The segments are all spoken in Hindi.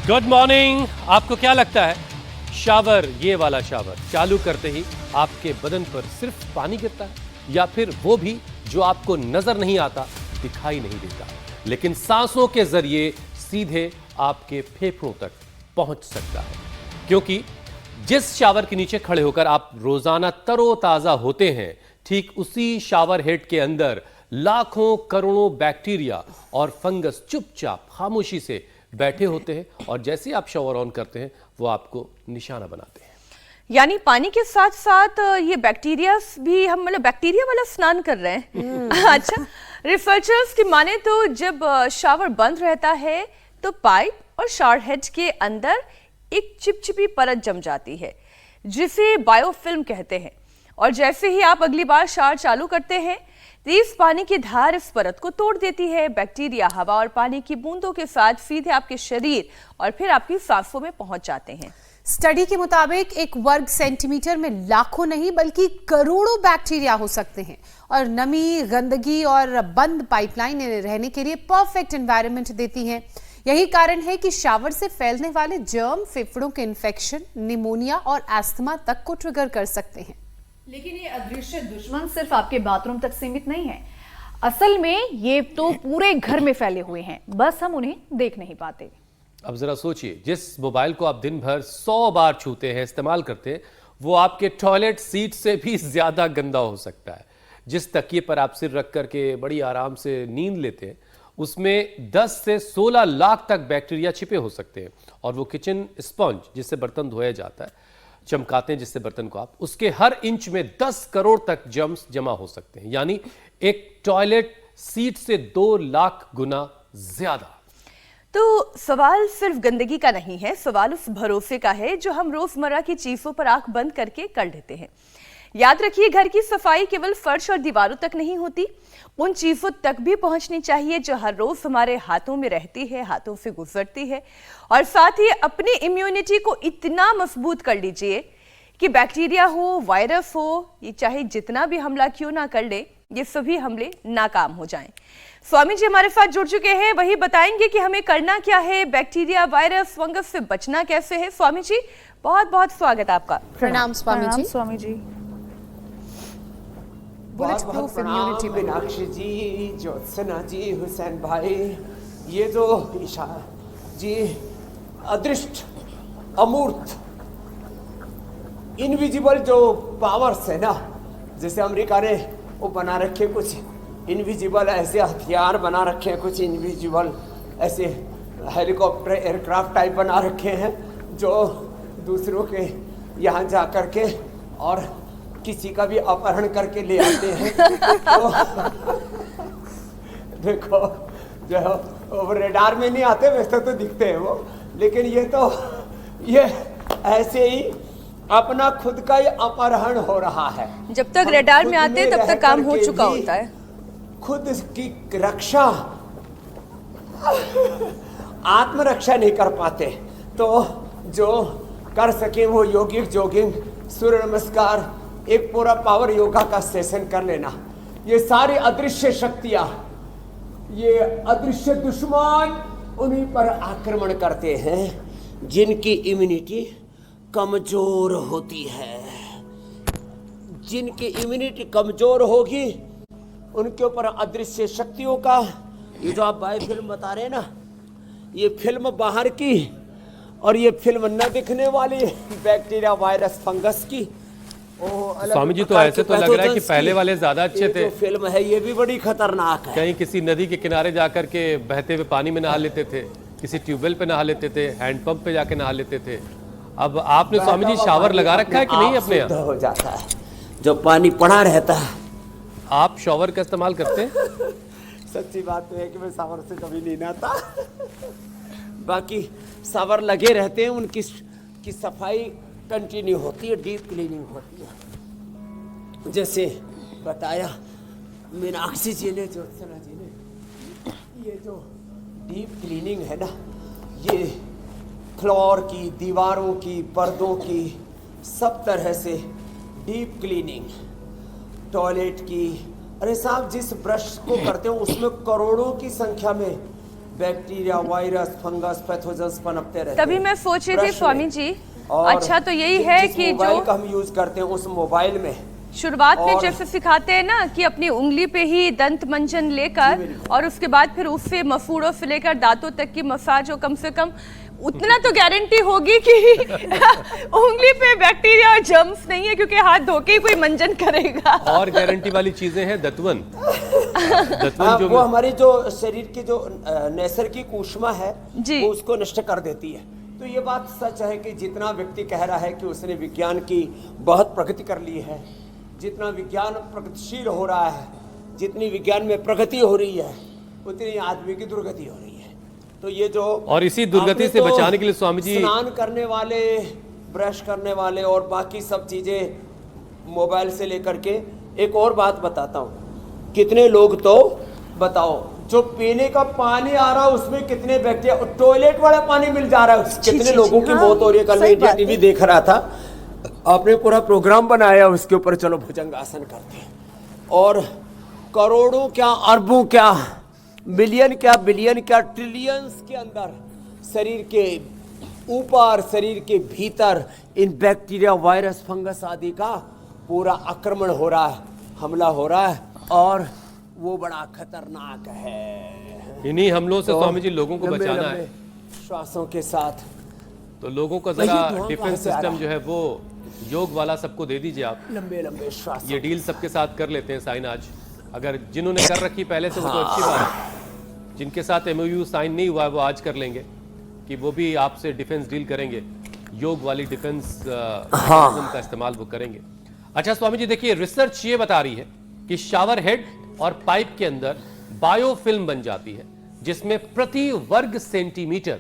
Good morning. आपको क्या लगता है शावर, ये वाला शावर चालू करते ही आपके बदन पर सिर्फ पानी गिरता है या फिर वो भी जो आपको नजर नहीं आता, दिखाई नहीं देता, लेकिन सांसों के जरिए सीधे आपके फेफड़ों तक पहुंच सकता है? क्योंकि जिस शावर के नीचे खड़े होकर आप रोजाना तरोताजा होते हैं, ठीक उसी शावर हेड के अंदर लाखों करोड़ों बैक्टीरिया और फंगस चुपचाप खामोशी से बैठे होते हैं और जैसे ही आप शावर ऑन करते हैं वो आपको निशाना बनाते हैं। यानी पानी के साथ साथ ये बैक्टीरिया भी, हम मतलब बैक्टीरिया वाला स्नान कर रहे हैं। अच्छा, रिसर्चर्स की माने तो जब शावर बंद रहता है तो पाइप और शावर हेड के अंदर एक चिपचिपी परत जम जाती है जिसे बायोफिल्म कहते हैं, और जैसे ही आप अगली बार शावर चालू करते हैं तेज पानी की धार इस परत को तोड़ देती है। बैक्टीरिया हवा और पानी की बूंदों के साथ सीधे आपके शरीर और फिर आपकी सांसों में पहुंच जाते हैं। स्टडी के मुताबिक 1 वर्ग सेंटीमीटर में लाखों नहीं बल्कि करोड़ों बैक्टीरिया हो सकते हैं, और नमी, गंदगी और बंद पाइपलाइन रहने के लिए परफेक्ट एनवायरनमेंट देती हैं। यही कारण है कि शावर से फैलने वाले जर्म फेफड़ों के इन्फेक्शन, निमोनिया और एस्थमा तक को ट्रिगर कर सकते हैं। लेकिन ये अदृश्य दुश्मन सिर्फ आपके बाथरूम तक सीमित नहीं है। असल में ये तो पूरे घर में फैले हुए हैं, बस हम उन्हें देख नहीं पाते। अब जरा सोचिए, जिस मोबाइल को आप दिन भर 100 बार छूते हैं, इस्तेमाल करते हैं, वो आपके टॉयलेट सीट से भी ज्यादा गंदा हो सकता है। जिस तकिए पर आप सिर रख करके बड़ी आराम से नींद लेते हैं, उसमें 10 से 16 लाख तक बैक्टीरिया छिपे हो सकते हैं, और वो किचन स्पंज जिससे बर्तन धोया जाता है, चमकाते हैं जिससे बर्तन को आप, उसके हर इंच में 10 करोड़ तक जर्म्स जमा हो सकते हैं, यानी एक टॉयलेट सीट से 2 लाख गुना ज्यादा। तो सवाल सिर्फ गंदगी का नहीं है, सवाल उस भरोसे का है जो हम रोजमर्रा की चीजों पर आंख बंद करके कर लेते हैं। याद रखिए, घर की सफाई केवल फर्श और दीवारों तक नहीं होती, उन चीजों तक भी पहुंचनी चाहिए जो हर रोज हमारे हाथों में रहती है, हाथों से गुजरती है। और साथ ही अपनी इम्यूनिटी को इतना मजबूत कर लीजिए कि बैक्टीरिया हो, वायरस हो, ये चाहे जितना भी हमला क्यों ना कर ले, ये सभी हमले नाकाम हो जाएं। स्वामी जी हमारे साथ जुड़ चुके हैं, वही बताएंगे कि हमें करना क्या है, बैक्टीरिया, वायरस, फंगस से बचना कैसे है। स्वामी जी बहुत बहुत स्वागत आपका। प्रणाम Swami ji. Swami ji, bullet proof immunity. Meenakshi जी, ज्योत्सना जी, हुसैन भाई, ये जो ईशा जी, अदृष्ट, अमूर्त, इनविजिबल जो पावर्स है ना, जैसे अमेरिका ने वो बना रखे कुछ इनविजिबल ऐसे हथियार बना रखे हैं, कुछ इनविजिबल ऐसे हेलीकॉप्टर, एयरक्राफ्ट टाइप बना रखे हैं जो दूसरों के यहाँ जा करके और किसी का भी अपहरण करके ले आते हैं। तो देखो, जो वो रेडार में नहीं आते, वैसे तो दिखते हैं वो, लेकिन ये ऐसे ही अपना खुद का ही अपहरण हो रहा है। जब तक रेडार में आते तब तक काम हो चुका होता है। खुद की रक्षा, आत्मरक्षा नहीं कर पाते, तो जो कर सके वो योगिक जॉगिंग, सूर्य नमस्कार, एक पूरा पावर योगा का सेशन कर लेना। ये सारी अदृश्य शक्तियां, ये अदृश्य दुश्मन उन्हीं पर आक्रमण करते हैं जिनकी इम्यूनिटी कमजोर होती है। जिनकी इम्यूनिटी कमजोर होगी उनके ऊपर अदृश्य शक्तियों का, ये जो आप बाय फिल्म बता रहे हैं ना, ये फिल्म बाहर की और ये फिल्म न दिखने वाली बैक्टीरिया, वायरस, फंगस की। स्वामी जी, तो ऐसे तो लग रहा है कि पहले वाले ज्यादा अच्छे थे। फिल्म है ये भी बड़ी खतरनाक है। कहीं किसी नदी के किनारे जाकर के बहते हुए पानी में नहा लेते थे, किसी ट्यूबवेल पे नहा लेते थे, हैंडपंप पे जाके नहा लेते थे। अब आपने स्वामी जी शावर लगा रखा है कि नहीं अपने यहाँ? हो जाता है जो पानी पड़ा रहता है। आप शावर का इस्तेमाल करते हैं? सच्ची बात तो है कि मैं शावर से कभी नहीं नहाता। बाकी शावर लगे रहते हैं, उनकी की सफाई कंटिन्यू होती है, डीप क्लीनिंग होती है। जैसे बताया मीनाक्षी जी ने, ज्योत्सना जी ने, ये जो डीप क्लीनिंग है ना, ये फ्लोर की, दीवारों की, पर्दों की, सब तरह से डीप क्लीनिंग, टॉयलेट की। अरे साहब, जिस ब्रश को करते हो उसमें करोड़ों की संख्या में बैक्टीरिया, वायरस, फंगस, पैथोजेंस पनपते रहते हैं। तभी मैं सोच रही थी ब्रश स्वामी में। जी, और अच्छा तो यही जिस है कि मोबाइल जो का हम यूज करते हैं उस मोबाइल में शुरुआत में और- जैसे सिखाते हैं ना कि अपनी उंगली पे ही दंत मंजन लेकर और उसके बाद फिर उससे मसूड़ों से लेकर दांतों तक की मसाज हो, कम से कम उतना तो गारंटी होगी कि उंगली पे बैक्टीरिया और जर्म्स नहीं है, क्योंकि हाथ धो के ही कोई मंजन करेगा। और गारंटी वाली चीजें हैं दतवन। दतवन जो वो हमारी जो शरीर की जो नैसर्गिक ऊष्मा है जी। वो उसको नष्ट कर देती है। तो ये बात सच है कि जितना व्यक्ति कह रहा है कि उसने विज्ञान की बहुत प्रगति कर ली है, जितना विज्ञान प्रगतिशील हो रहा है, जितनी विज्ञान में प्रगति हो रही है, उतनी आदमी की दुर्गति हो रही है। तो ये जो और इसी दुर्गति आपने से बचाने के लिए स्वामी जी- स्नान करने वाले, ब्रश करने वाले और बाकी सब चीजें मोबाइल से लेकर के, एक और बात बताता हूँ, कितने लोग तो बताओ जो पीने का पानी आ रहा है उसमें कितने बैक्टीरिया, टॉयलेट वाला पानी मिल जा रहा है, कितने लोगों की मौत हो रही है। कल मैं इंडिया टीवी देख रहा था, आपने पूरा प्रोग्राम बनाया उसके ऊपर, चलो भुजंगासन करते हैं, और करोड़ों क्या, अरबों क्या, मिलियन क्या, बिलियन क्या, ट्रिलियंस के अंदर शरीर के ऊपर, शरीर के भीतर इन बैक्टीरिया, वायरस, फंगस आदि का पूरा आक्रमण हो रहा है, हमला हो रहा है, और वो बड़ा खतरनाक है। इन्हीं हमलों से तो स्वामी जी लोगों को लंबे बचाना लंबे है। श्वासों के साथ तो लोगों का वही जरा धुआं डिफेंस कहाँ से आ सिस्टम रहा जो है वो योग वाला सबको दे दीजिए आप। लंबे लंबे श्वास। ये डील सबके साथ कर लेते हैं साइन आज, अगर जिन्होंने कर रखी पहले से वो तो अच्छी बात है, जिनके साथ एमओयू साइन नहीं हुआ है वो आज कर लेंगे कि वो भी आपसे डिफेंस डील करेंगे, योग वाली डिफेंस का इस्तेमाल वो करेंगे। अच्छा स्वामी जी देखिए, रिसर्च ये बता रही है कि शावर हेड और पाइप के अंदर बायोफिल्म बन जाती है जिसमें प्रति वर्ग सेंटीमीटर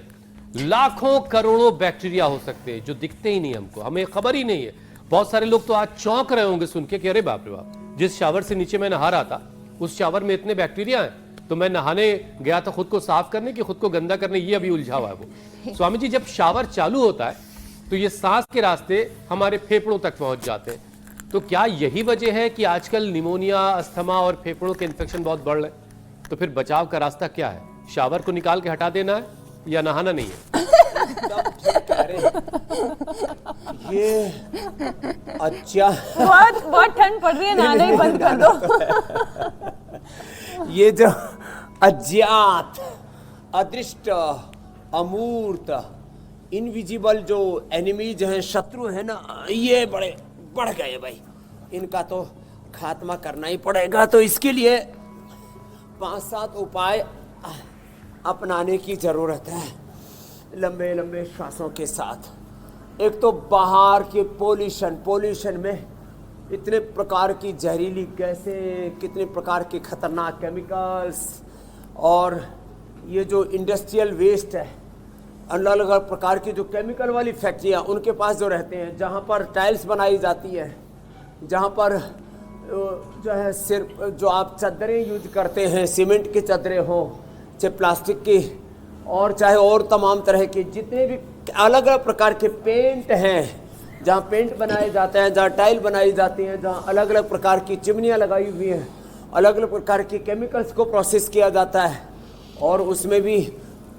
लाखों करोड़ों बैक्टीरिया हो सकते हैं जो दिखते ही नहीं हमको, हमें खबर ही नहीं है। बहुत सारे लोग तो आज चौंक रहे होंगे सुन के कि अरे बाप रे बाप, जिस शावर से नीचे मैं नहा रहा था उस शावर में इतने बैक्टीरिया हैं, तो मैं नहाने गया था खुद को साफ करने कि खुद को गंदा करने, ये अभी उलझा हुआ है वो। स्वामी जी जब शावर चालू होता है तो ये सांस के रास्ते हमारे फेफड़ों तक पहुंच जाते हैं, तो क्या यही वजह है कि आजकल निमोनिया, अस्थमा और फेफड़ों के इन्फेक्शन बहुत बढ़ रहे हैं? तो फिर बचाव का रास्ता क्या है? शावर को निकाल के हटा देना है या नहाना नहीं है? ये अच्छा, बहुत बहुत ठंड पड़ रही है, नहाना ही बंद कर दो। ये जो अज्ञात, अदृष्ट, अमूर्त, इनविजिबल जो एनिमीज हैं, शत्रु है ना, ये बड़े बढ़ गए भाई, इनका तो खात्मा करना ही पड़ेगा। तो इसके लिए 5-7 उपाय अपनाने की जरूरत है, लंबे लंबे श्वासों के साथ। एक तो बाहर के पोल्यूशन में इतने प्रकार की जहरीली गैसें, कितने प्रकार के खतरनाक केमिकल्स, और ये जो इंडस्ट्रियल वेस्ट है, अलग अलग प्रकार की जो केमिकल वाली फैक्ट्रियाँ उनके पास जो रहते हैं, जहाँ पर टाइल्स बनाई जाती है, जहाँ पर जो है सिर्फ जो आप चादरें यूज करते हैं, सीमेंट की चादरें हों, चाहे प्लास्टिक की, और चाहे और तमाम तरह के जितने भी अलग अलग प्रकार के पेंट हैं, जहाँ पेंट बनाए जाते हैं, जहाँ टाइल बनाई जाती हैं, जहाँ अलग अलग प्रकार की चिमनियाँ लगाई हुई हैं, अलग अलग प्रकार के केमिकल्स को प्रोसेस किया जाता है, और उसमें भी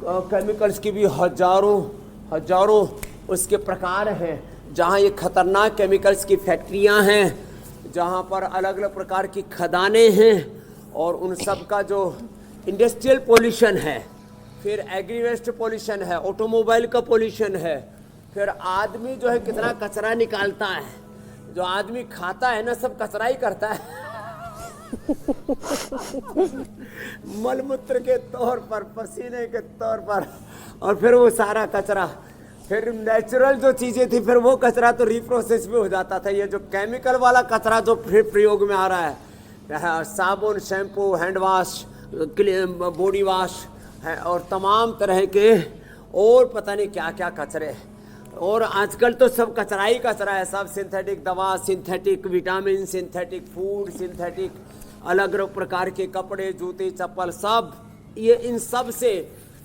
केमिकल्स की भी हजारों उसके प्रकार हैं। जहाँ ये खतरनाक केमिकल्स की फैक्ट्रियाँ हैं, जहाँ पर अलग अलग प्रकार की खदानें हैं, और उन सब का जो इंडस्ट्रियल पोल्यूशन है, फिर एग्री वेस्ट पोल्यूशन है, ऑटोमोबाइल का पोल्यूशन है, फिर आदमी जो है कितना कचरा निकालता है, जो आदमी खाता है ना सब कचरा ही करता है मलमूत्र के तौर पर, पसीने के तौर पर, और फिर वो सारा कचरा, फिर नेचुरल जो चीजें थी फिर वो कचरा तो रिप्रोसेस भी हो जाता था। ये जो केमिकल वाला कचरा जो फिर प्रयोग में आ रहा है, साबुन, shampoo, hand wash, body wash है, और तमाम तरह के और पता नहीं क्या क्या कचरे, और आजकल तो सब कचरा ही कचरा है, सब सिंथेटिक दवा, synthetic vitamin, synthetic food, synthetic अलग अलग प्रकार के कपड़े, जूते, चप्पल, सब ये इन सब से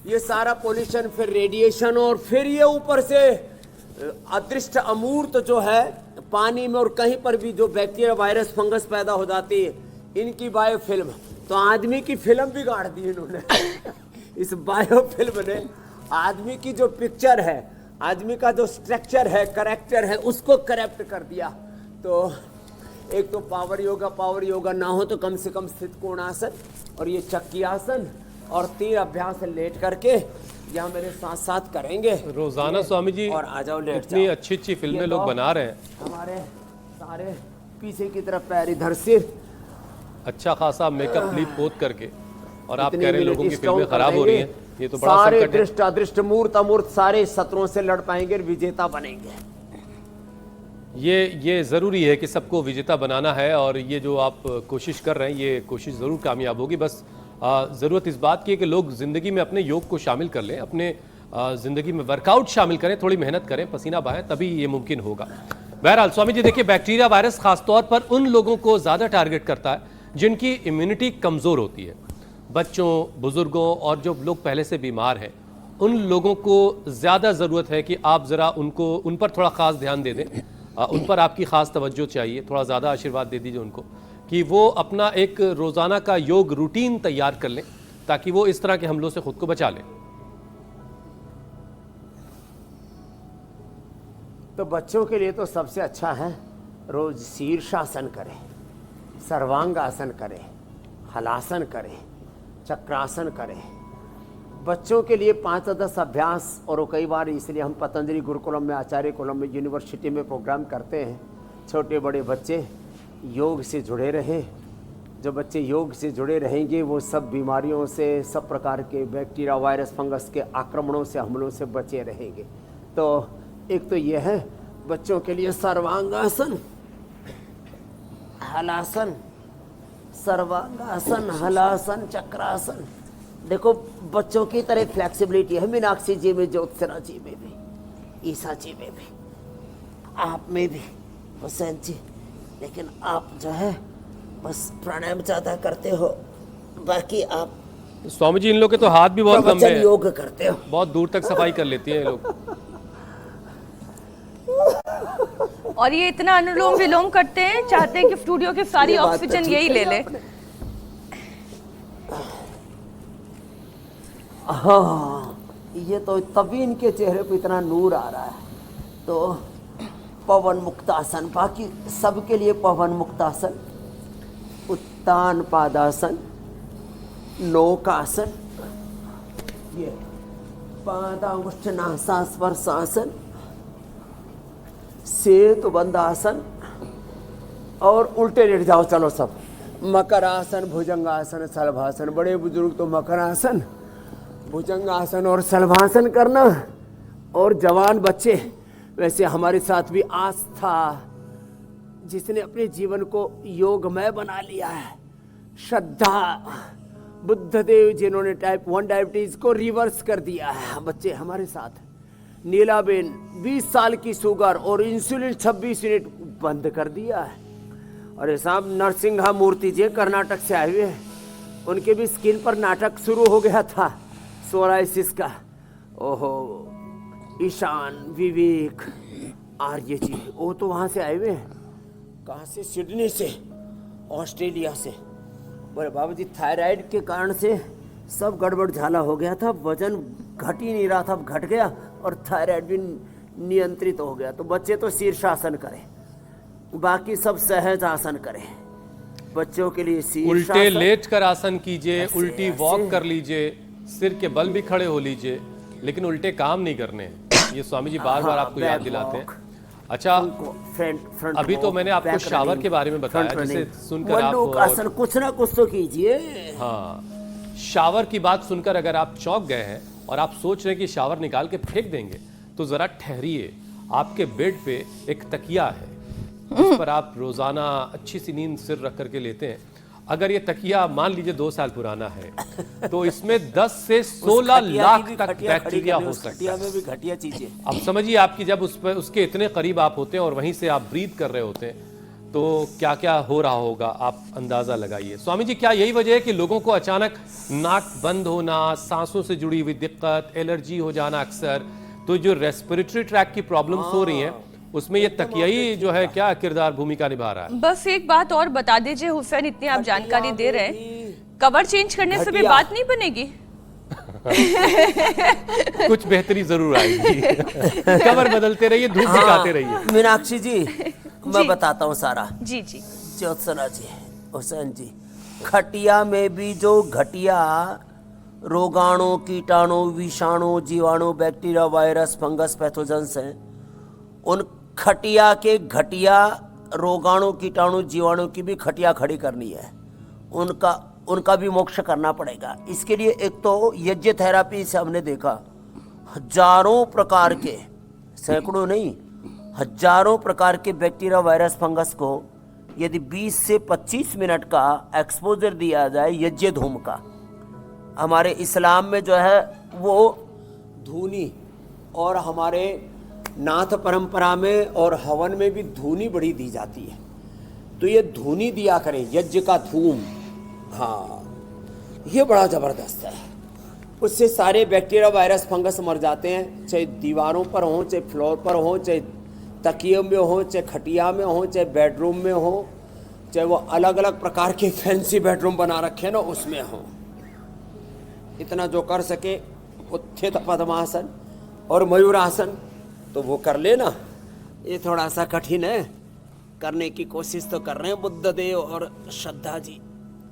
ये सारा पोल्यूशन, फिर रेडिएशन, और फिर ये ऊपर से अदृष्ट अमूर्त जो है पानी में और कहीं पर भी जो बैक्टीरिया, वायरस, फंगस पैदा हो जाती है, इनकी बायोफिल्म, तो आदमी की फिल्म बिगाड़ दी इन्होंने इस बायो फिल्म ने आदमी की जो पिक्चर है, आदमी का जो स्ट्रक्चर है, करैक्टर है, उसको करप्ट कर दिया। तो एक तो पावर योगा ना हो तो कम से कम स्थित कोणासन और ये चक्की आसन और 3 अभ्यास लेट करके यहाँ मेरे साथ साथ करेंगे रोजाना स्वामी जी और आ जाओ, लेट इतनी जाओ। अच्छी फिल्में ये लोग तो बना रहे हैं, हमारे सारे पीछे की तरफ पैर इधर सिर, अच्छा खासा मेकअप लीप पोत करके, और आप इतनी कह रहे हैं लोगों की मिनट फिल्में स्ट्रांग खराब कर हो रही देंगे। हैं, ये तो बड़ा सारे संकट है। दृष्ट अदृष्ट मूर्त अमूर्त सारे शत्रुओं से लड़ पाएंगे और विजेता बनेंगे। ये ज़रूरी है कि सबको विजेता बनाना है, और ये जो आप कोशिश कर रहे हैं ये कोशिश ज़रूर कामयाब होगी। बस ज़रूरत इस बात की है कि लोग ज़िंदगी में अपने योग को शामिल कर लें, अपने ज़िंदगी में वर्कआउट शामिल करें, थोड़ी मेहनत करें, पसीना बहाएं, तभी ये मुमकिन होगा। बहरहाल स्वामी जी देखिए, बैक्टीरिया वायरस खासतौर पर उन लोगों को ज़्यादा टारगेट करता है जिनकी इम्यूनिटी कमज़ोर होती है। बच्चों, बुज़ुर्गों और जो लोग पहले से बीमार हैं, उन लोगों को ज़्यादा ज़रूरत है कि आप ज़रा उन पर थोड़ा ख़ास ध्यान दे दें, उन पर आपकी ख़ास तवज्जो चाहिए, थोड़ा ज़्यादा आशीर्वाद दे दीजिए उनको कि वो अपना एक रोज़ाना का योग रूटीन तैयार कर लें ताकि वो इस तरह के हमलों से ख़ुद को बचा लें। तो बच्चों के लिए तो सबसे अच्छा है रोज शीर्षासन करें, सर्वांगासन करें, हलासन करें, चक्रासन करें। बच्चों के लिए 5-10 अभ्यास, और कई बार इसलिए हम पतंजलि गुरुकुलम में, आचार्य कुलम में, यूनिवर्सिटी में प्रोग्राम करते हैं। छोटे बड़े बच्चे योग से जुड़े रहें। जो बच्चे योग से जुड़े रहेंगे वो सब बीमारियों से, सब प्रकार के बैक्टीरिया, वायरस, फंगस के आक्रमणों से, हमलों से बचे रहेंगे। तो एक तो ये है बच्चों के लिए सर्वांगासन, हलासन, सर्वांगासन, हलासन, चक्रासन। देखो बच्चों की तरह फ्लेक्सिबिलिटी है मीनाक्षी जी में, ज्योत्सना जी में भी, ईसा जी में भी, आप में भी, हुसैन जी। लेकिन आप जो है बस प्राणायाम ज़्यादा करते हो, बाकी आप स्वामी जी इन लोग के तो हाथ भी बहुत लंबे प्रवचन हैं, योग करते हो। बहुत दूर तक सफाई कर लेती हैं ये लोग। और ये इतना अनुलोम विलोम करते हैं, चाहते हैं कि स्टूडियो की सारी ये बात तो ऑक्सीजन ठीक यही है ले ले। आपने। हाँ, ये तो तभी इनके चेहरे पे इतना नूर आ रहा है। तो पवन मुक्तासन, बाकी सबके लिए पवन मुक्तासन, उत्तान पादासन, नौकासन, ये पादांगुष्ठनासा स्पर्शासन, सेतु बंदासन, और उल्टे लेट जाओ चलो सब। मकरासन, भुजंगासन, सलभासन। बड़े बुजुर्ग तो मकरासन, भुजंगासन और सलभासन करना, और जवान बच्चे वैसे हमारे साथ भी आस्था, जिसने अपने जीवन को योगमय बना लिया है, श्रद्धा, बुद्धदेव जिन्होंने टाइप 1 डायबिटीज को रिवर्स कर दिया है, बच्चे हमारे साथ। नीलाबेन 20 साल की शुगर और इंसुलिन 26 यूनिट बंद कर दिया है। और साहब नरसिंहा मूर्ति जी कर्नाटक से आए हुए हैं, उनके भी स्किन पर नाटक शुरू हो गया था सोराइसिस का। ओहो, ईशान, विवेक, आर्य जी, वो तो वहाँ से आए हुए हैं। कहाँ से? सिडनी से, ऑस्ट्रेलिया से। बोले बाबा जी थायराइड के कारण से सब गड़बड़ झाला हो गया था, वजन घट ही नहीं रहा था, अब घट गया, और थायराइड भी नियंत्रित हो गया। तो बच्चे तो शीर्षासन करें, बाकी सब सहज आसन करें। बच्चों के लिए शीर्षासन, उल्टे लेट कर आसन कीजिए, ऐसे, उल्टी ऐसे। वॉक कर लीजिए, सिर के बल भी खड़े हो लीजिए, लेकिन उल्टे काम नहीं करने हैं। ये स्वामी जी बार बार आपको याद दिलाते हैं। अच्छा, फ्रंट अभी तो मैंने आपको शावर के बारे में बताया, जिसे सुनकर आप आसन कुछ ना कुछ तो कीजिए। हाँ, शावर की बात सुनकर अगर आप चौंक गए हैं और आप सोच रहे हैं कि शावर निकाल के फेंक देंगे, तो जरा ठहरिए। आपके बेड पे एक तकिया है जिस पर आप रोजाना अच्छी सी नींद सिर रख करके लेते हैं। अगर ये तकिया मान लीजिए 2 साल पुराना है तो इसमें 10 से 16 लाख तक बैक्टीरिया हो सकता है। में भी घटिया चीजें। अब समझिए आपकी जब उस पर उसके इतने करीब आप होते हैं और वहीं से आप ब्रीथ कर रहे होते हैं, तो क्या क्या हो रहा होगा आप अंदाजा लगाइए। स्वामी जी, क्या यही वजह है कि लोगों को अचानक नाक बंद होना, सांसों से जुड़ी हुई दिक्कत, एलर्जी हो जाना अक्सर, तो जो रेस्पिरेटरी ट्रैक की प्रॉब्लम्स हो रही हैं, उसमें ये तकिया ही जो है क्या किरदार भूमिका निभा रहा है? बस एक बात और बता दीजिए हुसैन, इतनी आप जानकारी दे रहे हैं, कवर चेंज करने से भी बात नहीं बनेगी? कुछ बेहतरी जरूर आएगी। कवर बदलते रहिए, धूप दिखाते रहिए। मीनाक्षी जी मैं बताता हूँ सारा। जी जी। ज्योत्सना जी, हुसैन जी, खटिया में भी जो घटिया रोगाणु, कीटाणु, विषाणु, जीवाणु, बैक्टीरिया, वायरस, फंगस, पैथोजेंस हैं, उन खटिया के घटिया रोगाणु, कीटाणु, जीवाणु की भी खटिया खड़ी करनी है। उनका भी मोक्ष करना पड़ेगा। इसके लिए एक तो यज्ञ थेरापी से हमने देखा, हजारों प्रकार के, सैकड़ों नहीं, हजारों प्रकार के बैक्टीरिया, वायरस, फंगस को यदि 20 से 25 मिनट का एक्सपोजर दिया जाए यज्ञ धूम का, हमारे इस्लाम में जो है वो धूनी, और हमारे नाथ परंपरा में और हवन में भी धूनी बड़ी दी जाती है। तो ये धूनी दिया करें, यज्ञ का धूम, हाँ ये बड़ा ज़बरदस्त है। उससे सारे बैक्टीरिया, वायरस, फंगस मर जाते हैं, चाहे दीवारों पर हों, चाहे फ्लोर पर हों, चाहे तकिए में हो, चाहे खटिया में हो, चाहे बेडरूम में हो, चाहे वो अलग अलग प्रकार के फैंसी बेडरूम बना रखे हैं ना उसमें हो। इतना जो कर सके उत्थित पद्मासन और मयूरासन तो वो कर लेना। ये थोड़ा सा कठिन है, करने की कोशिश तो कर रहे हैं बुद्ध देव और श्रद्धा जी,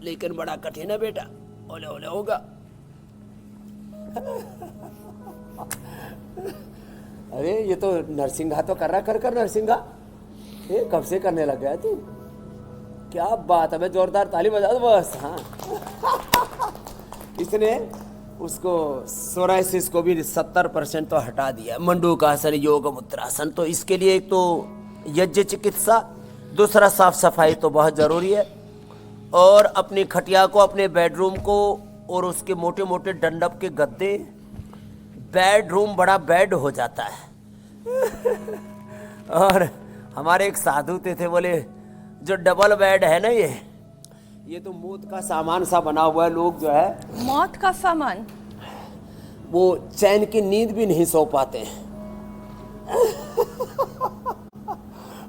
लेकिन बड़ा कठिन है बेटा, ओले ओले होगा। अरे ये तो नरसिंघा तो कर रहा, कर नरसिंघा, ये कब से करने लग गया तू, क्या बात है। मैं जोरदार ताली बजा दो बस। हाँ इसने उसको सोराइसिस को भी 70% तो हटा दिया। मंडूकासन, योग मुद्रासन। तो इसके लिए एक तो यज्ञ चिकित्सा, दूसरा साफ सफाई तो बहुत जरूरी है, और अपनी खटिया को, अपने बेडरूम को और उसके मोटे मोटे डंडप के गद्दे, बेडरूम बड़ा बेड हो जाता है। और हमारे एक साधु थे, बोले जो डबल बेड है ना ये तो मौत का सामान सा बना हुआ है। लोग जो है मौत का सामान, वो चैन की नींद भी नहीं सो पाते हैं।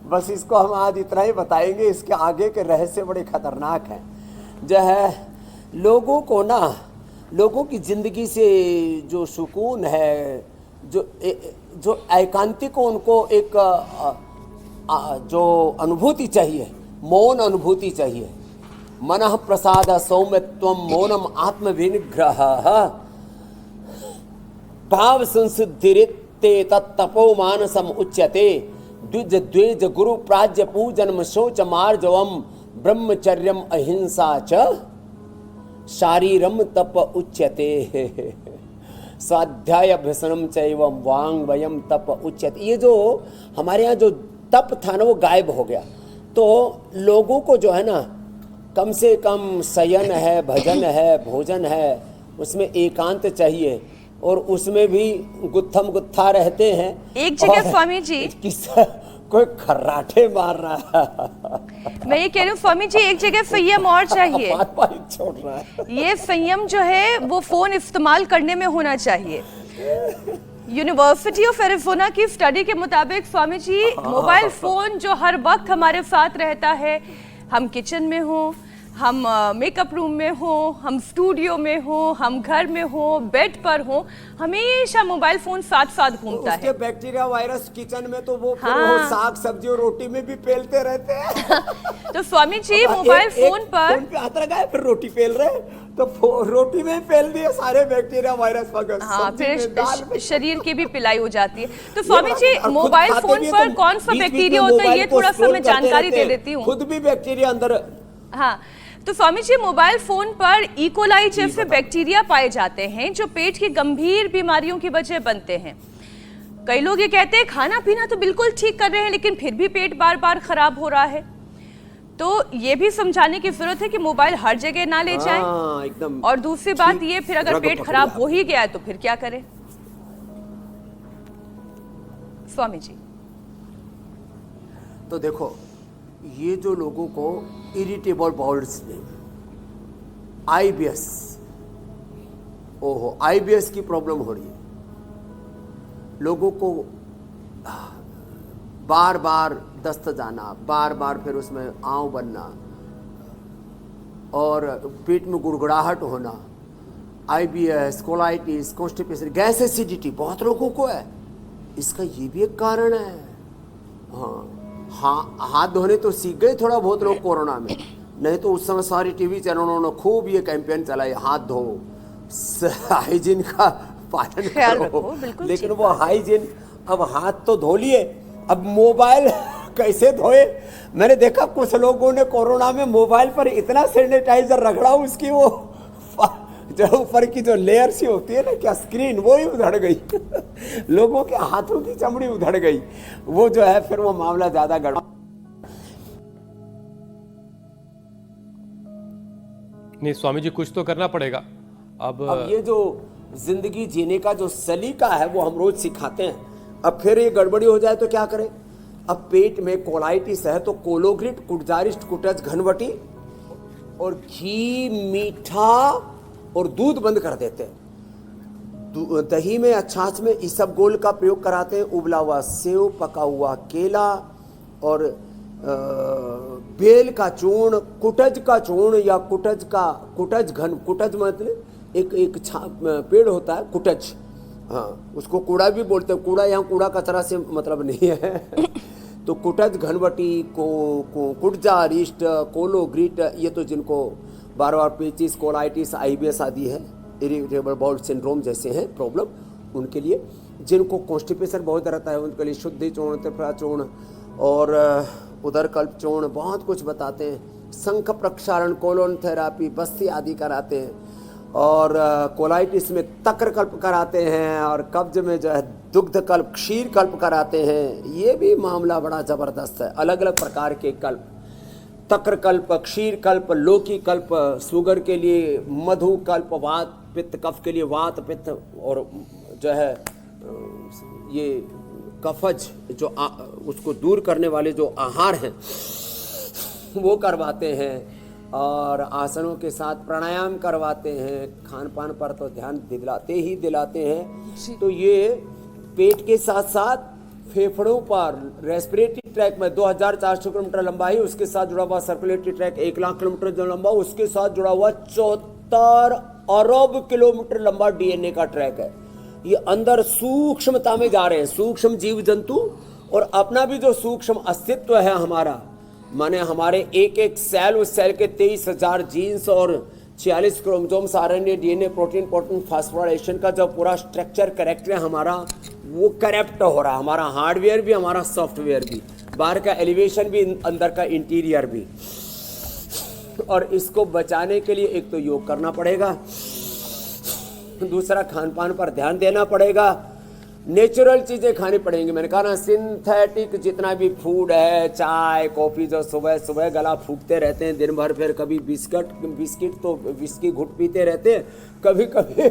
बस इसको हम आज इतना ही बताएंगे, इसके आगे के रहस्य बड़े खतरनाक हैं। जो है लोगों को ना, लोगों की जिंदगी से जो सुकून है, जो एकांतिक उनको एक जो अनुभूति चाहिए, मौन अनुभूति चाहिए। मनः प्रसाद सौम्यत्वम मौनम आत्म विनिग्रह भाव संसिद्धिरित्ते तत्तपो मानसम उच्यते द्विज द्वेज गुरु प्राज्य पूजनम शौच मार्जवम ब्रह्मचर्यम अहिंसा च शारीरम तप उच्यते स्वाध्याय अभ्यसनम चैवम वांग वयम तप उच्यते। ये जो हमारे यहाँ जो तप था ना वो गायब हो गया। तो लोगों को जो है ना कम से कम शयन है, भजन है, भोजन है, उसमें एकांत चाहिए, और उसमें भी गुत्थम गुत्था रहते हैं। एक जगह स्वामी जी कोई खर्राटे मार रहा है। मैं ये कह रही हूँ स्वामी जी, एक जगह संयम और चाहिए। छोड़ रहा है। ये संयम जो है वो फोन इस्तेमाल करने में होना चाहिए। यूनिवर्सिटी ऑफ एरिज़ोना की स्टडी के मुताबिक स्वामी जी, मोबाइल फोन जो हर वक्त हमारे साथ रहता है, हम किचन में हो, हम मेकअप रूम में हो, हम स्टूडियो में हो, हम घर में हो, बेड पर हो, हमेशा मोबाइल फोन साथ साथ घूमता है। उसके बैक्टीरिया, वायरस किचन में तो वो फिर वो साग सब्जी और रोटी में भी पेलते रहते हैं। तो स्वामी जी मोबाइल फोन पर पे हाथ लगाए, फिर रोटी पेल रहे, तो रोटी में पेल दिए सारे बैक्टीरिया, वायरस, फंगस। हाँ, फिर शरीर की भी पिलाई हो जाती है। तो स्वामी जी मोबाइल फोन पर कौन सा बैक्टीरिया होता है, ये थोड़ा सा मैं जानकारी दे देती हूँ। खुद भी बैक्टीरिया अंदर। हाँ, तो स्वामी जी मोबाइल फोन पर इकोलाई जैसे बैक्टीरिया पाए जाते हैं जो पेट की गंभीर बीमारियों की वजह बनते हैं। कई लोग ये कहते हैं खाना पीना तो बिल्कुल ठीक कर रहे हैं लेकिन फिर भी पेट बार बार खराब हो रहा है। तो ये भी समझाने की जरूरत है कि मोबाइल हर जगह ना ले जाएं। एकदम। और दूसरी बात ये, फिर अगर पेट खराब हो ही गया है तो फिर क्या करें स्वामी जी? तो देखो, ये जो लोगों को इरिटेबल बाउल सिंड्रोम, आईबीएस, ओहो आईबीएस की प्रॉब्लम हो रही है, लोगों को बार बार दस्त जाना, बार बार फिर उसमें आंव बनना और पेट में गुड़गुड़ाहट होना, IBS, colitis, constipation, gas acidity बहुत लोगों को है। इसका ये भी एक कारण है। हाँ, हाथ धोने तो सीख गए थोड़ा बहुत लोग कोरोना में, नहीं तो उस समय सारी टीवी चैनलों ने खूब ये कैंपेन चलाई, हाथ धो, हाइजीन का पालन ख्याल करो। रखो, बिल्कुल लेकिन वो हाइजीन, अब हाथ तो धो लिए, अब मोबाइल कैसे धोए? मैंने देखा कुछ लोगों ने कोरोना में मोबाइल पर इतना सैनिटाइजर रगड़ा, उसकी वो जो ऊपर की जो लेयर सी होती है ना, क्या स्क्रीन, वो ही उधड़ गई। लोगों के हाथों की चमड़ी उधड़ गई, वो जो है फिर वो मामला ज्यादा गड़बड़। नहीं स्वामी जी, कुछ तो करना पड़ेगा। अब ये जो जिंदगी जीने का जो सलीका है वो हम रोज सिखाते हैं, अब फिर ये गड़बड़ी हो जाए तो क्या करें? अब पेट में कोलाइटिस है तो कोलोग्रिट, कुटजारिस्ट, कुटज, घनवटी और घी, मीठा और दूध बंद कर देते हैं। दही में, छाछ में इसबगोल का प्रयोग कराते हैं, उबला हुआ सेव, पका हुआ केला और बेल का चूर्ण, कुटज का चूर्ण या कुटज मतलब एक पेड़ होता है कुटज, हाँ उसको कूड़ा भी बोलते हैं। कूड़ा यहाँ कूड़ा कचरा से मतलब नहीं है। तो कुटज, घनवटी, कुटजारिस्ट, कोलोग्रिट, ये तो जिनको बार बार पेचिस, कोलाइटिस, IBS आदि है, इरिटेबल बाउल सिंड्रोम जैसे हैं प्रॉब्लम, उनके लिए। जिनको कॉन्स्टिपेशन बहुत रहता है उनके लिए शुद्धि चूर्ण, त्रिफला चूर्ण और उदर कल्प चूर्ण, बहुत कुछ बताते हैं। शंख प्रक्षालन, कोलोन थेरापी, बस्ती आदि कराते हैं। और कोलाइटिस में तक्र कल्प कराते हैं, और कब्ज में जो है दुग्ध कल्प, क्षीर कल्प कराते हैं। ये भी मामला बड़ा ज़बरदस्त है। अलग अलग प्रकार के कल्प, तक्र कल्प, क्षीर कल्प, लोकी कल्प, शुगर के लिए मधु कल्प, वात पित्त, कफ के लिए वात पित्त, और जो है ये कफज जो उसको दूर करने वाले जो आहार हैं वो करवाते हैं। और आसनों के साथ प्राणायाम करवाते हैं। खान पान पर तो ध्यान दिलाते हैं। तो ये पेट के साथ साथ फेफड़ों पर, रेस्पिरेटरी ट्रैक में 2400 किलोमीटर लंबा है, उसके साथ जुड़ा हुआ सर्कुलेटरी ट्रैक 1 लाख किलोमीटर जो लंबा, उसके साथ जुड़ा हुआ 74 अरब किलोमीटर लंबा DNA का ट्रैक है। ये अंदर सूक्ष्मता में जा रहे हैं, सूक्ष्म जीव जंतु, और अपना भी जो सूक्ष्म अस्तित्व है हमारा, माने हमारे एक एक सेल, उस सेल के 23,000 जीन्स और 46 chromosomes, RNA, DNA, protein, phosphorylation का जो पूरा स्ट्रक्चर करेक्ट है हमारा, वो करेक्ट हो रहा है। हमारा हार्डवेयर भी, हमारा सॉफ्टवेयर भी, बाहर का एलिवेशन भी, अंदर का इंटीरियर भी। और इसको बचाने के लिए एक तो योग करना पड़ेगा, दूसरा खान पान पर ध्यान देना पड़ेगा, नेचुरल चीज़ें खानी पड़ेंगी। मैंने कहा ना, सिंथेटिक जितना भी फूड है, चाय कॉफ़ी, जो सुबह सुबह गला फूकते रहते हैं दिन भर, फिर कभी बिस्किट तो विस्की घुट पीते रहते हैं, कभी कभी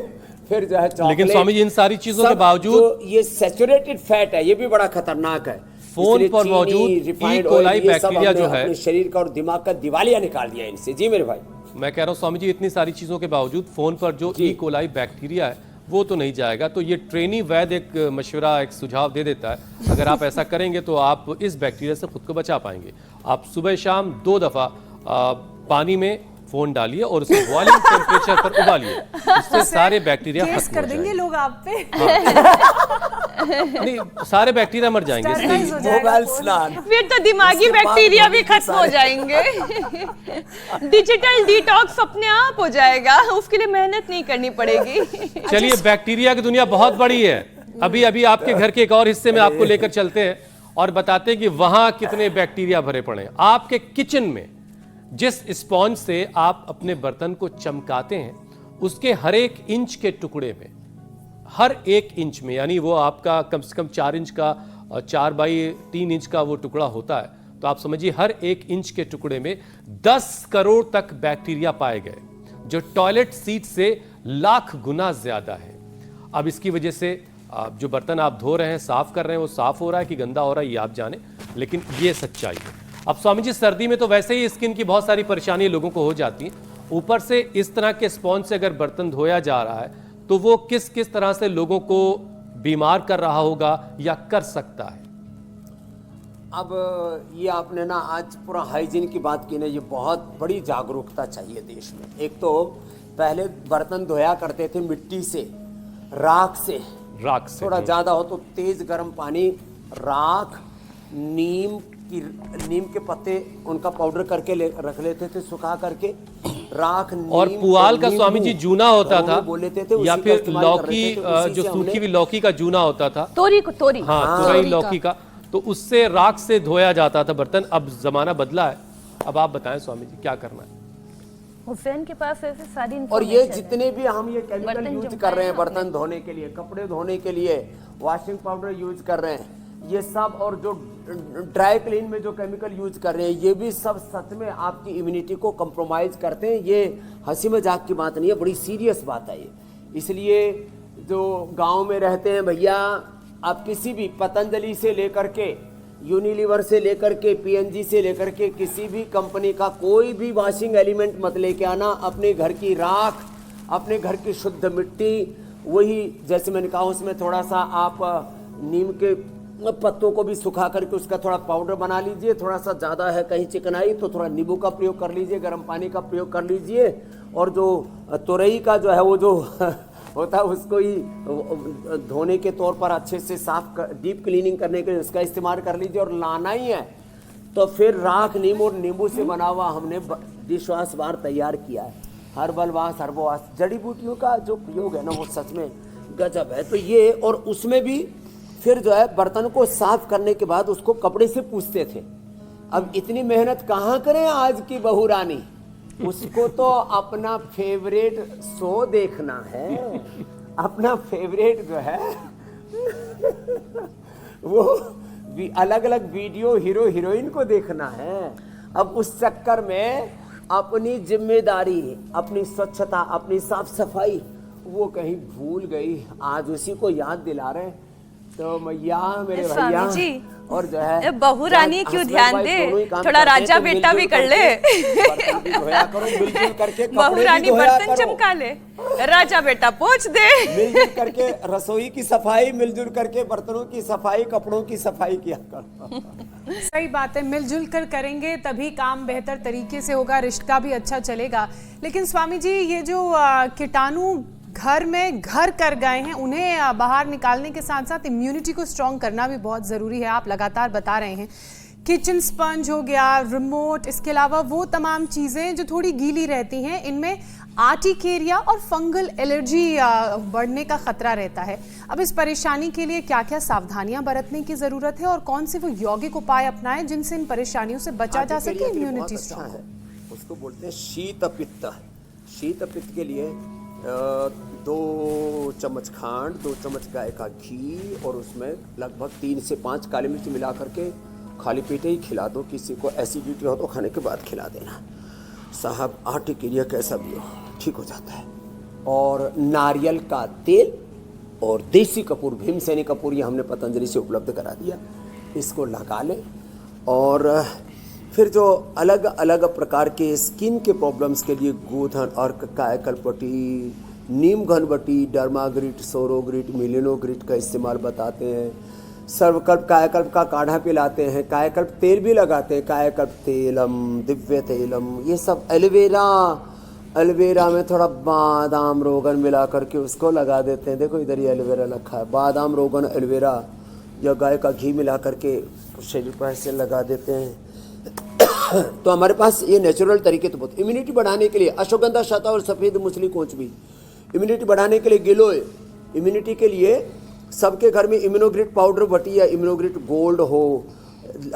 फिर जो है चॉकलेट। लेकिन स्वामी जी, इन सारी चीजों के बावजूद ये सैचुरेटेड फैट है, ये भी बड़ा खतरनाक है। फोन पर मौजूद ई कोलाई बैक्टीरिया जो है, शरीर का और दिमाग का दिवालिया निकाल दिया इनसे। जी मेरे भाई, मैं कह रहा हूँ स्वामी जी, इतनी सारी चीजों के बावजूद फोन पर जो ई कोलाई बैक्टीरिया है वो तो नहीं जाएगा। तो ये ट्रेनी वैद्य एक मशवरा, एक सुझाव दे देता है, अगर आप ऐसा करेंगे तो आप इस बैक्टीरिया से खुद को बचा पाएंगे। आप सुबह शाम 2 दफा पानी में फोन डालिए और उसे बॉइलिंग टेम्परेचर पर उबालिए, इससे सारे बैक्टीरिया केस खत्म कर हो देंगे जाएंगे। लोग आप पे। नहीं, सारे बैक्टीरिया मर जाएंगे इसलिए। हो जाएगा मोबाइल फोन। स्नान, फिर तो दिमागी बैक्टीरिया भी खत्म हो जाएंगे। डिजिटल डिटॉक्स अपने आप हो जाएगा, उसके लिए मेहनत नहीं करनी पड़ेगी। चलिए, बैक्टीरिया की दुनिया बहुत बड़ी है। अभी अभी आपके घर के एक और हिस्से में आपको लेकर चलते हैं और बताते हैं कि वहां कितने बैक्टीरिया भरे पड़े हैं। आपके किचन में जिस स्पॉन्ज से आप अपने बर्तन को चमकाते हैं, उसके हर एक इंच के टुकड़े में, हर एक इंच में, यानी वो आपका कम से कम 4 इंच का, 4 बाई 3 इंच का वो टुकड़ा होता है, तो आप समझिए हर एक इंच के टुकड़े में 10 करोड़ तक बैक्टीरिया पाए गए, जो टॉयलेट सीट से लाख गुना ज्यादा है। अब इसकी वजह से जो बर्तन आप धो रहे हैं, साफ कर रहे हैं, वो साफ हो रहा है कि गंदा हो रहा है, ये आप जाने, लेकिन ये सच्चाई है। अब स्वामी जी, सर्दी में तो वैसे ही स्किन की बहुत सारी परेशानी लोगों को हो जाती है, ऊपर से इस तरह के स्पॉन्ज से अगर बर्तन धोया जा रहा है तो वो किस किस तरह से लोगों को बीमार कर रहा होगा या कर सकता है? अब ये आपने ना आज पूरा हाइजीन की बात की ना, ये बहुत बड़ी जागरूकता चाहिए देश में। एक तो पहले बर्तन धोया करते थे मिट्टी से, राख से। राख से थोड़ा ज्यादा हो तो तेज गर्म पानी, राख, नीम के पत्ते उनका पाउडर करके रख लेते थे सुखा करके। राख, नीम और पुआल का नींबू, स्वामी जी जूना होता था, बोल लेते थे, या उसी का फिर इस्तेमाल कर लौकी, रहे थे, तो उसी जो से सूखी हमने- हुई लौकी का जूना होता था, तोरी हाँ तुरई लौकी का, तो उससे राख से धोया जाता था बर्तन। अब जमाना बदला है। अब आप बताएं स्वामी जी क्या करना है? हुसैन के पास ऐसे सारी और ये information है। जितने भी हम ये केमिकल बर्तन यूज जमकाए कर रहे हैं ना बर्तन धोने के लिए, कपड़े धोने के लिए, वॉशिंग पाउडर यूज कर रहे हैं, ये सब, और जो ड्राई क्लीन में जो केमिकल यूज कर रहे हैं, ये भी सब सच में आपकी इम्यूनिटी को कंप्रोमाइज करते हैं। ये हंसी मजाक की बात नहीं है, बड़ी सीरियस बात है ये। इसलिए जो गांव में रहते हैं भैया, आप किसी भी पतंजलि से लेकर के, यूनिलीवर से लेकर के, पीएनजी से लेकर के, किसी भी कंपनी का कोई भी वॉशिंग एलिमेंट मत लेके आना। अपने घर की राख, अपने घर की शुद्ध मिट्टी, वही जैसे मैंने कहा, उसमें थोड़ा सा आप नीम के पत्तों को भी सुखा करके उसका थोड़ा पाउडर बना लीजिए। थोड़ा सा ज़्यादा है कहीं चिकनाई तो थोड़ा नींबू का प्रयोग कर लीजिए, गर्म पानी का प्रयोग कर लीजिए। और जो तुरई का जो है वो जो होता है उसको ही धोने के तौर पर अच्छे से डीप क्लीनिंग करने के लिए उसका इस्तेमाल कर लीजिए। और लाना ही है तो फिर राख, नीम और नींबू से बना हुआ हमने डिश वॉश बार तैयार किया है। हर्बल वॉश, हर्बोवॉश, जड़ी बूटियों का जो प्रयोग है ना वो सच में गजब है। तो ये, और उसमें भी फिर जो है बर्तन को साफ करने के बाद उसको कपड़े से पूछते थे। अब इतनी मेहनत कहाँ करें आज की बहू रानी, उसको तो अपना फेवरेट शो देखना है, अपना फेवरेट जो है वो अलग अलग वीडियो हीरो हीरोइन को देखना है। अब उस चक्कर में अपनी जिम्मेदारी, अपनी स्वच्छता, अपनी साफ सफाई वो कहीं भूल गई। आज उसी को याद दिला रहे। तो मैया मेरे भैया और जो है बहू रानी क्यों ध्यान दे, थोड़ा राजा बेटा भी कर ले। बहू रानी बर्तन चमका ले, राजा बेटा पोंछ दे। मिलजुल करके रसोई की सफाई, मिलजुल करके बर्तनों की सफाई, कपड़ों की सफाई किया कर। सही बात है, मिलजुल कर करेंगे तभी काम बेहतर तरीके से होगा, रिश्ता भी अच्छा चलेगा। लेकिन स्वामी जी, ये जो कीटाणु घर में घर कर गए हैं, उन्हें बाहर निकालने के साथ साथ इम्यूनिटी को स्ट्रॉन्ग करना भी बहुत ज़रूरी है। आप लगातार बता रहे हैं किचन स्पंज हो गया, रिमोट, इसके अलावा वो तमाम चीज़ें जो थोड़ी गीली रहती हैं, इनमें आर्टिकेरिया और फंगल एलर्जी बढ़ने का खतरा रहता है। अब इस परेशानी के लिए क्या क्या सावधानियां बरतने की ज़रूरत है और कौन से वो यौगिक उपाय अपनाएं जिनसे इन परेशानियों से बचा जा सके, इम्यूनिटी स्ट्रॉन्ग हो? उसको बोलते हैं शीत पित्त। शीत पित्त के लिए 2 चम्मच खांड, 2 चम्मच गाय का घी और उसमें लगभग 3 से 5 काली मिर्च मिला करके खाली पेटे ही खिला दो। किसी को एसिडिटी हो तो खाने के बाद खिला देना साहब, आर्टिकेरिया कैसा भी हो ठीक हो जाता है। और नारियल का तेल और देसी कपूर, भीमसेनी कपूर, ये हमने पतंजलि से उपलब्ध करा दिया, इसको लगा लें। और फिर जो अलग अलग प्रकार के स्किन के प्रॉब्लम्स के लिए गोधन, अर्क, कायाकल्पटी, नीम घनबटी, डर्माग्रिट, सोरोग्रिट, मिलिनोग्रिट का इस्तेमाल बताते हैं। सर्वकल्प, कायाकल्प का काढ़ा पिलाते हैं, कायाकल्प तेल भी लगाते हैं, कायाकल्प तेलम, दिव्य तेलम, ये सब। एलोवेरा में थोड़ा बादाम रोगन मिला करके उसको लगा देते हैं। देखो इधर ही एलोवेरा रखा है, बादाम रोगन, एलोवेरा या गाय का घी मिला करके शरीर पर ऐसे लगा देते हैं। तो हमारे पास ये नेचुरल तरीके तो बहुत। इम्यूनिटी बढ़ाने के लिए अश्वगंधा, शता और सफ़ेद मूसली कोंच भी। इम्यूनिटी बढ़ाने के लिए गिलोय। इम्यूनिटी के लिए सबके घर में इम्यूनोग्रिट पाउडर बटी या इम्यूनोग्रिट गोल्ड हो,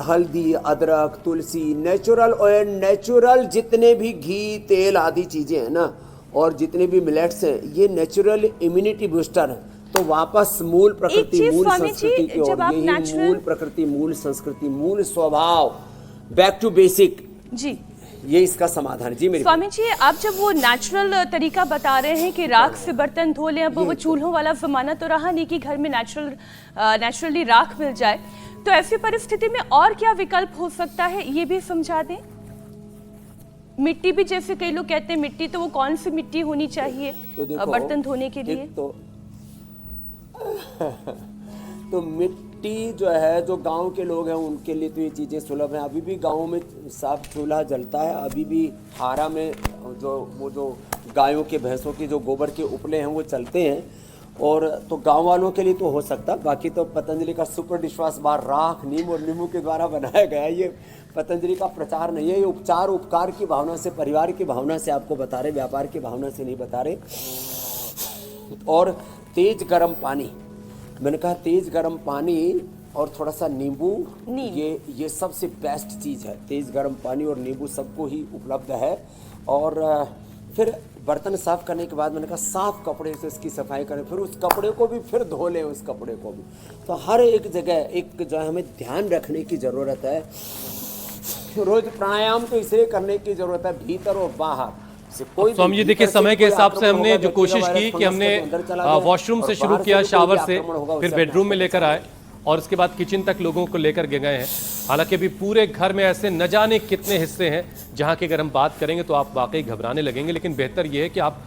हल्दी, अदरक, तुलसी, नेचुरल ऑयल, नेचुरल जितने भी घी, तेल आदि चीज़ें हैं ना, और जितने भी मिलेट्स हैं, ये नेचुरल इम्यूनिटी बूस्टर है। तो वापस मूल प्रकृति, मूल संस्कृति की ओर, यही मूल प्रकृति, मूल संस्कृति, मूल स्वभाव, बैक टू बेसिक जी, ये इसका समाधान। जी मेरी स्वामी जी, आप जब वो नेचुरल तरीका बता रहे हैं कि राख से बर्तन धो लें, अब वो चूल्हों वाला जमाना तो रहा नहीं कि घर में नेचुरली राख मिल जाए, तो ऐसी परिस्थिति में और क्या विकल्प हो सकता है ये भी समझा दें। मिट्टी भी, जैसे कई लोग कहते हैं मिट्टी, तो वो कौन सी मिट्टी होनी चाहिए तो बर्तन धोने के लिए? तो मिट्टी जो है, जो गांव के लोग हैं उनके लिए तो ये चीज़ें सुलभ हैं। अभी भी गाँव में साफ चूल्हा जलता है, अभी भी हारा में जो गायों के भैंसों की जो गोबर के उपले हैं वो चलते हैं। और तो गांव वालों के लिए तो हो सकता, बाकी तो पतंजलि का सुपर डिशवाश बार राख, नीम और नींबू के द्वारा बनाया गया है। ये पतंजलि का प्रचार नहीं है, ये उपचार उपकार की भावना से, परिवार की भावना से आपको बता रहे, व्यापार की भावना से नहीं बता रहे। और तेज गर्म पानी, मैंने कहा तेज गर्म पानी और थोड़ा सा नींबू, ये सबसे बेस्ट चीज़ है। तेज गर्म पानी और नींबू सबको ही उपलब्ध है। और फिर बर्तन साफ करने के बाद मैंने कहा साफ कपड़े से इसकी सफाई करें, फिर उस कपड़े को भी फिर धो लें, उस कपड़े को भी। तो हर एक जगह एक जो है हमें ध्यान रखने की ज़रूरत है। रोज प्राणायाम तो इसलिए करने की ज़रूरत है, भीतर और बाहर। स्वामी जी देखिए, समय के हिसाब से हमने जो कोशिश की कि हमने वॉशरूम से शुरू किया, शावर से, फिर बेडरूम में लेकर आए और उसके बाद किचन तक लोगों को लेकर गए हैं। हालांकि अभी पूरे घर में ऐसे न जाने कितने हिस्से हैं जहां की अगर हम बात करेंगे तो आप वाकई घबराने लगेंगे। लेकिन बेहतर यह है कि आप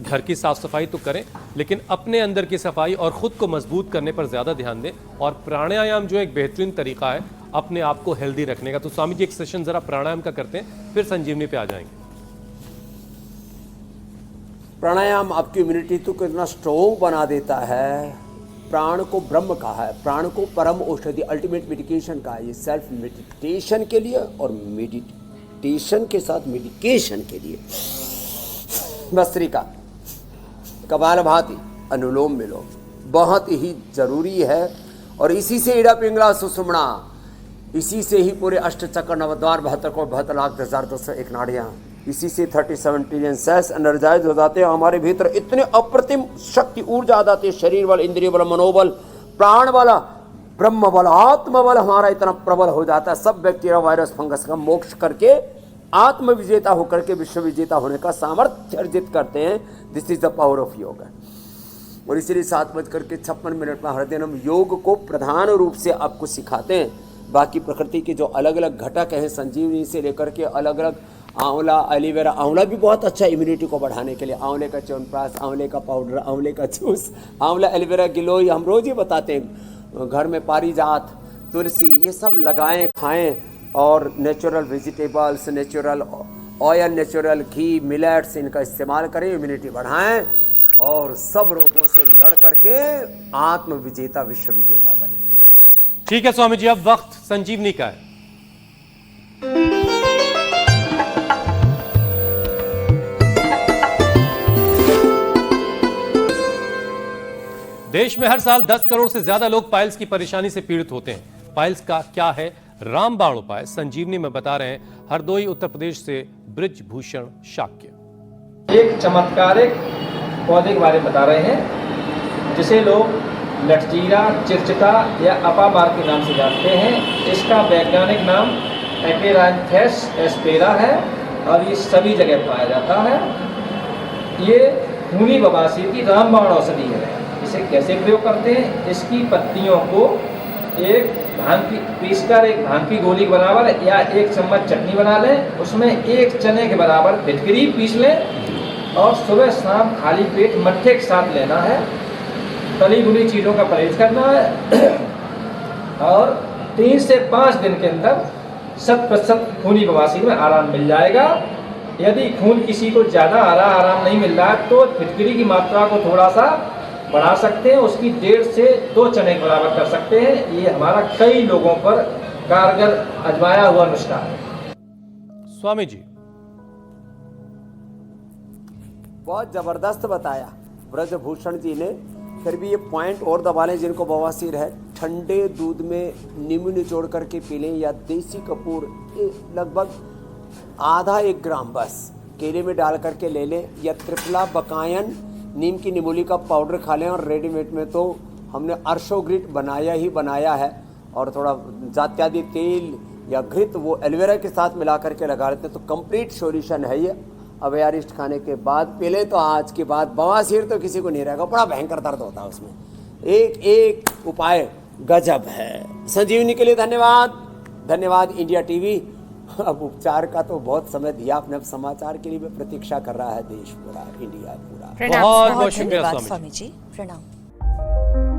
घर की साफ सफाई तो करें, लेकिन अपने अंदर की सफाई और खुद को मजबूत करने पर ज़्यादा ध्यान दें। और प्राणायाम जो एक बेहतरीन तरीका है अपने आप को हेल्दी रखने का। तो स्वामी जी एक सेशन ज़रा प्राणायाम का करते हैं, फिर संजीवनी पे आ जाएंगे। प्राणायाम आपकी इम्यूनिटी तो कितना स्ट्रॉन्ग बना देता है। प्राण को ब्रह्म कहा है, प्राण को परम औषधि, अल्टीमेट मेडिकेशन कहा है। ये सेल्फ मेडिटेशन के लिए और मेडिटेशन के साथ मेडिकेशन के लिए भस्त्रिका, कपालभाति, अनुलोम विलोम बहुत ही जरूरी है। और इसी से इड़ा पिंगला सुषुम्ना, इसी से ही पूरे अष्टचक्र, नवद्वार, 72 करोड़ 72 लाख 10,201 नाड़ियाँ, इसी से 37 ट्रिलियन सेल्स एनर्जाइज हो जाते हैं। हमारे भीतर इतने अप्रतिम शक्ति ऊर्जा आ जाती है, शरीर बल, इंद्रिय बल, मनोबल, प्राण बल, ब्रह्म बल, आत्म बल हमारा इतना प्रबल हो जाता है। सब बैक्टीरिया, वायरस, फंगस का मोक्ष करके आत्म विजेता होकर के विश्व विजेता होने का सामर्थ्य अर्जित करते हैं। This is the power of योग। और इसीलिए 7:56 पर हर दिन हम योग को प्रधान रूप से आपको सिखाते हैं। बाकी प्रकृति के जो अलग अलग घटक हैं, संजीवनी से लेकर के अलग अलग, आंवला, एलोवेरा, आंवला भी बहुत अच्छा इम्यूनिटी को बढ़ाने के लिए, आंवले का च्यवनप्राश, आंवले का पाउडर, आंवले का जूस, आंवला, एलोवेरा, गिलोय, हम रोज ही बताते हैं। घर में पारिजात, तुलसी, ये सब लगाएं, खाएं। और natural vegetables, natural oil, natural ghee, millets, इनका इस्तेमाल करें, इम्यूनिटी बढ़ाएं और सब रोगों से लड़ करके आत्म विजेता, विश्व विजेता बने। ठीक है स्वामी जी, अब वक्त संजीवनी का है। देश में हर साल 10 करोड़ से ज्यादा लोग पाइल्स की परेशानी से पीड़ित होते हैं। पाइल्स का क्या है रामबाण उपाय, संजीवनी में बता रहे हैं हरदोई उत्तर प्रदेश से ब्रिजभूषण शाक्य। एक चमत्कारिक पौधे के बारे में बता रहे हैं जिसे लोग लटजीरा, चिरचिटा या अपामार के नाम से जानते हैं। इसका वैज्ञानिक नाम एपेरांथेस एस्पेरा है और ये सभी जगह पाया जाता है। ये खूनी बवासीर की रामबाण औषधि है। इसे कैसे प्रयोग करते हैं? इसकी पत्तियों को एक भांग की पीसकर एक भांग की गोली के बराबर या 1 चम्मच चटनी बना लें, उसमें 1 चने के बराबर फिटकरी पीस लें और सुबह शाम खाली पेट मट्ठे के साथ लेना है। तली भुनी चीज़ों का परहेज करना है और 3 से 5 दिन के अंदर 100% खूनी बवासीर में आराम मिल जाएगा। यदि खून किसी को ज़्यादा आराम नहीं मिल रहा है तो फिटकरी की मात्रा को थोड़ा सा बढ़ा सकते हैं, उसकी 1.5 से 2 चने के बराबर कर सकते हैं। ये हमारा कई लोगों पर कारगर आजमाया हुआ नुस्खा है। स्वामी जी बहुत जबरदस्त बताया ब्रजभूषण जी ने। फिर भी ये पॉइंट और दबा लें जिनको बवासीर है, ठंडे दूध में नींबू निचोड़ करके पी लें या देसी कपूर लगभग आधा 1 ग्राम बस केले में डाल करके ले लें, या त्रिफला बकायन नीम की निमोली का पाउडर खा लें। और रेडीमेड में तो हमने अर्शोग्रिट बनाया ही बनाया है और थोड़ा जात्यादि तेल या घृत वो एलोवेरा के साथ मिला करके लगा लेते हैं, तो कंप्लीट सॉल्यूशन है ये। अब यारिस्ट खाने के बाद पी लें तो आज के बाद बवासीर तो किसी को नहीं रहेगा, बड़ा भयंकर दर्द होता है उसमें। एक उपाय गजब है। संजीवनी के लिए धन्यवाद, धन्यवाद इंडिया टीवी। अब उपचार का तो बहुत समय दिया आपने, अब समाचार के लिए भी प्रतीक्षा कर रहा है देश पूरा, इंडिया पूरा। बहुत बहुत शुक्रिया स्वामी जी, प्रणाम।